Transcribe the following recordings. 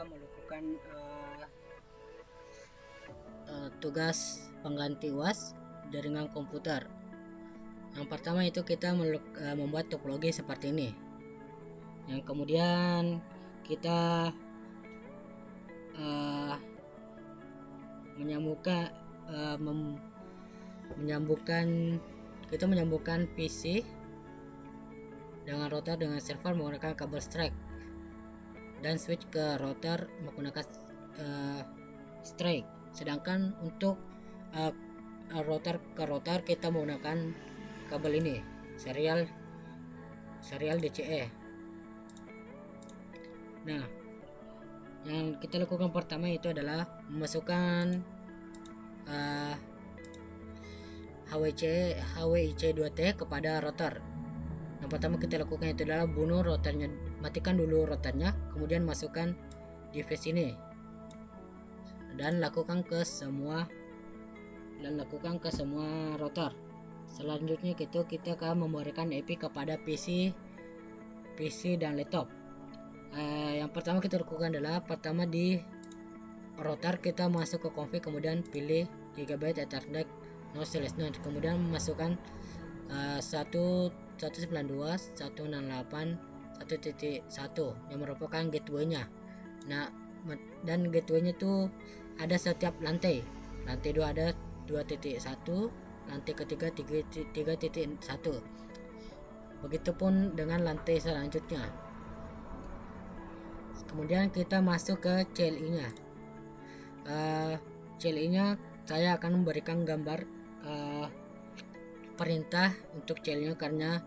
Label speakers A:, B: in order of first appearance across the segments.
A: melakukan tugas pengganti UAS jaringan komputer. Yang pertama itu kita membuat topologi seperti ini. Yang kemudian kita menyambungkan PC dengan router dengan server menggunakan kabel strike dan switch ke router menggunakan strike. Sedangkan untuk router ke router kita menggunakan kabel ini serial DCE. Nah, yang kita lakukan pertama itu adalah memasukkan HWIC2T kepada router. Yang pertama kita lakukan itu adalah bunuh routernya, matikan dulu routernya, kemudian masukkan device ini dan lakukan ke semua router. Selanjutnya kita akan memberikan IP kepada PC dan laptop. Yang pertama kita lakukan adalah pertama di router kita masuk ke config, kemudian pilih Gigabyte Ethernet no/node, kemudian masukkan 192.168.1.1 yang merupakan gateway-nya. Nah, dan gateway-nya itu ada setiap lantai 2 ada 2.1, lantai ketiga 3.1. Begitupun dengan lantai selanjutnya. Kemudian kita masuk ke CLI-nya. CLI-nya saya akan memberikan gambar perintah untuk CLI-nya karena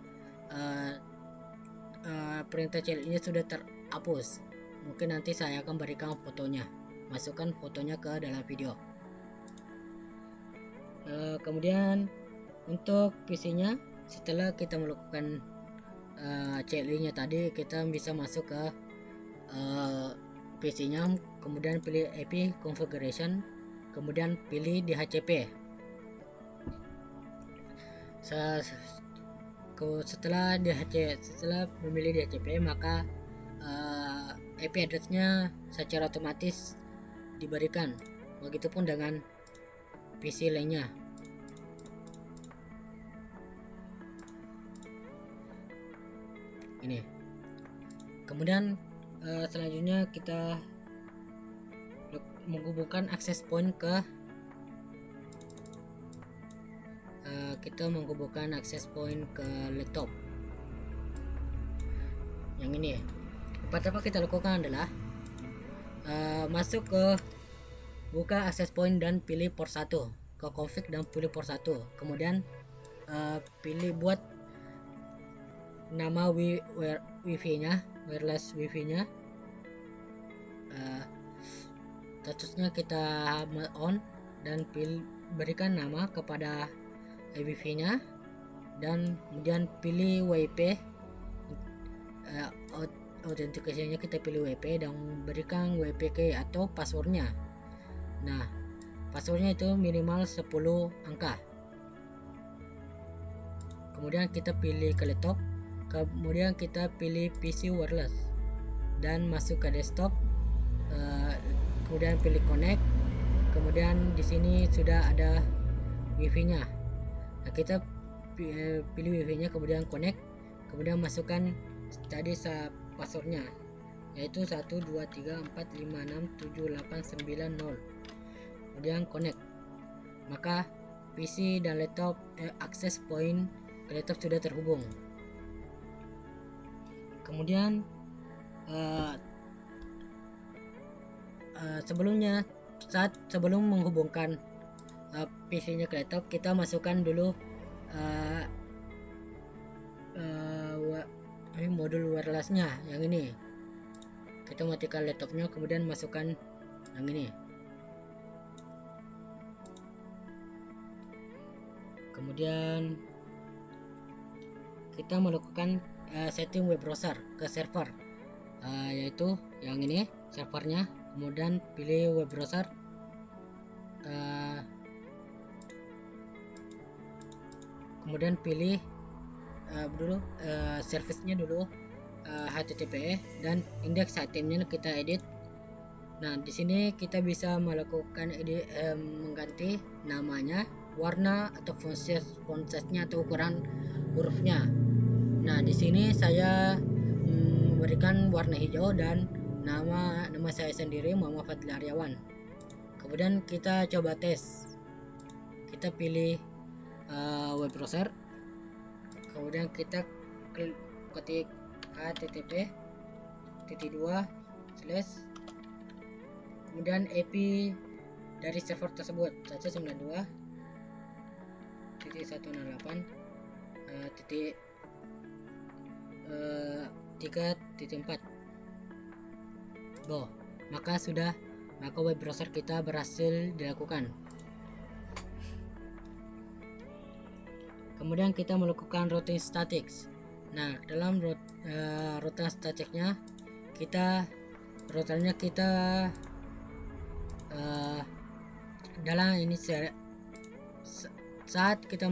A: perintah CLI-nya sudah terhapus. Mungkin nanti saya akan berikan fotonya, masukkan fotonya ke dalam video. Kemudian untuk PC-nya, setelah kita melakukan CLI-nya tadi, kita bisa masuk ke PC-nya, kemudian pilih IP configuration, kemudian pilih DHCP. Setelah memilih DHCP, maka IP address-nya secara otomatis diberikan. Begitupun dengan PC lainnya. Ini. Kemudian selanjutnya kita menghubungkan access point ke laptop yang ini. Pertama kita lakukan adalah masuk ke buka access point dan pilih port 1, ke config dan pilih port 1, kemudian pilih buat nama wifi-nya, wireless wifi-nya. Statusnya kita on dan berikan nama kepada wifi-nya, dan kemudian pilih WP. Autentikasinya kita pilih WP dan berikan WP key atau passwordnya. Nah, passwordnya itu minimal 10 angka. Kemudian kita pilih ke laptop, kemudian kita pilih PC wireless dan masuk ke desktop, kemudian pilih connect, kemudian di sini sudah ada wifi-nya. Nah, kita pilih wifi-nya, kemudian connect, kemudian masukkan tadi passwordnya, yaitu 12345678990, kemudian connect. Maka PC dan laptop access point ke laptop sudah terhubung. Kemudian sebelum menghubungkan PC-nya ke laptop, kita masukkan dulu modul wireless-nya yang ini. Kita matikan laptopnya, kemudian masukkan yang ini. Kemudian kita melakukan setting web browser ke server, yaitu yang ini servernya. Kemudian pilih web browser, kemudian pilih dulu service-nya dulu HTTP, dan indeks itemnya kita edit Nah, di sini kita bisa melakukan mengganti namanya, warna atau font size-nya atau ukuran hurufnya. Nah, di sini saya memberikan warna hijau dan nama saya sendiri Muhammad Fadli Aryawan. Kemudian kita coba tes. Kita pilih web browser. Kemudian kita ketik http:// kemudian IP dari server tersebut 192.168.3.4. Maka web browser kita berhasil dilakukan. Kemudian kita melakukan routing statics. Nah, dalam routing staticnya routernya kita dalam ini saat kita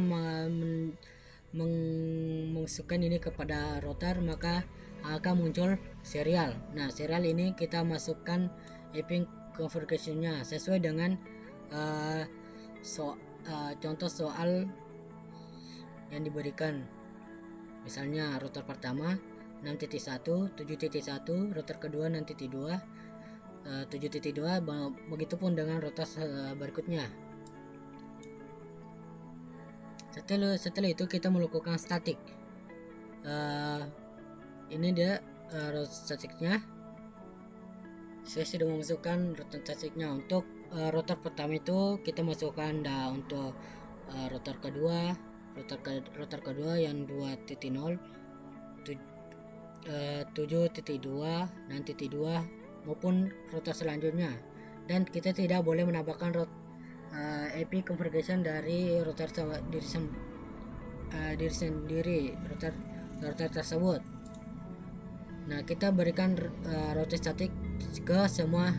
A: memasukkan ini kepada router, maka akan muncul serial. Nah, serial ini kita masukkan IP configuration-nya sesuai dengan contoh soal yang diberikan. Misalnya router pertama 6.1 7.1, router kedua 6.2 7.2, begitupun dengan router berikutnya. Setelah itu kita melakukan static. Ini dia router staticnya. Saya sudah memasukkan router staticnya. Untuk router pertama itu kita masukkan untuk router kedua yang 2.0 7.2 6.2 maupun router selanjutnya, dan kita tidak boleh menambahkan IP configuration dari router diri sendiri router tersebut. Nah, kita berikan router static ke semua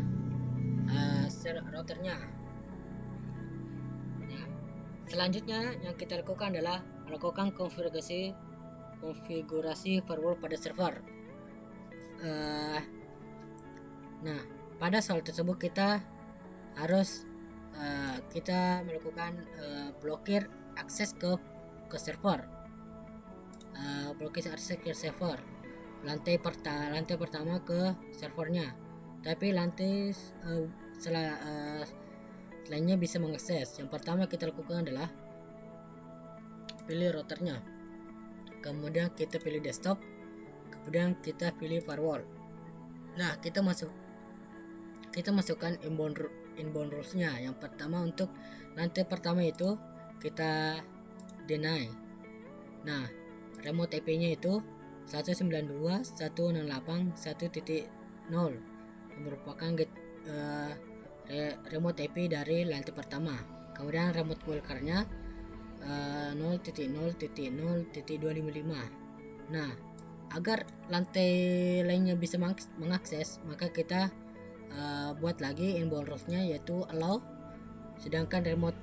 A: routernya. Selanjutnya yang kita lakukan adalah melakukan konfigurasi firewall pada server. Nah, pada soal tersebut kita harus melakukan blokir akses ke server. Blokir akses ke server. Lantai pertama ke servernya. Tapi lantai lainnya bisa mengakses. Yang pertama kita lakukan adalah pilih routernya, kemudian kita pilih desktop, kemudian kita pilih firewall. Nah, kita masukkan inbound rules-nya. Yang pertama, untuk lantai pertama itu kita deny. Nah, remote IP-nya itu 192.168.1.0 yang merupakan remote IP dari lantai pertama. Kemudian remote wildcard-nya 0.0.0.255. Nah, agar lantai lainnya bisa mengakses, maka kita buat lagi inbound rules-nya, yaitu allow, sedangkan remote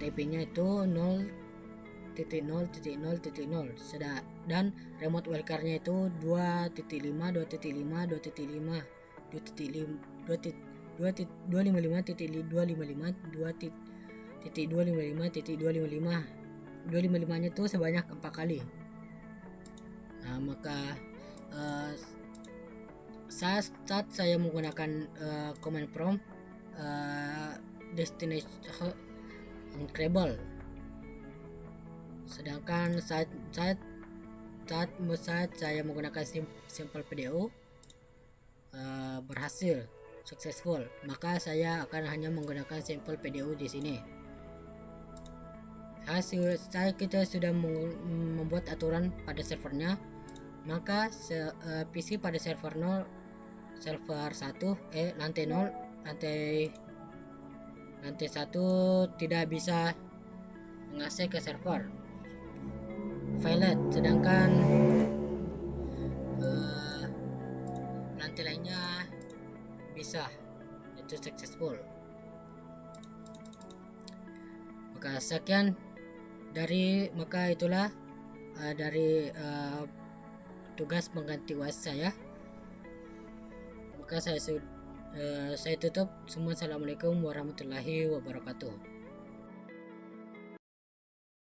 A: IP-nya itu 0.0.0.0 dan remote wildcard-nya itu 255.255.255.255.255 itu sebanyak 4 kali. Nah, maka saat saya menggunakan command prompt destination encryptable, sedangkan saat saya menggunakan simple PDO berhasil successful, maka saya akan hanya menggunakan simple PDO di sini. Kita sudah membuat aturan pada servernya, maka PC pada server 1 lantai 0 lantai 1 tidak bisa mengakses ke server file, sedangkan lantai lainnya bisa, itu successful. Itulah dari tugas mengganti OS saya. Maka Saya tutup semua. Assalamualaikum warahmatullahi wabarakatuh.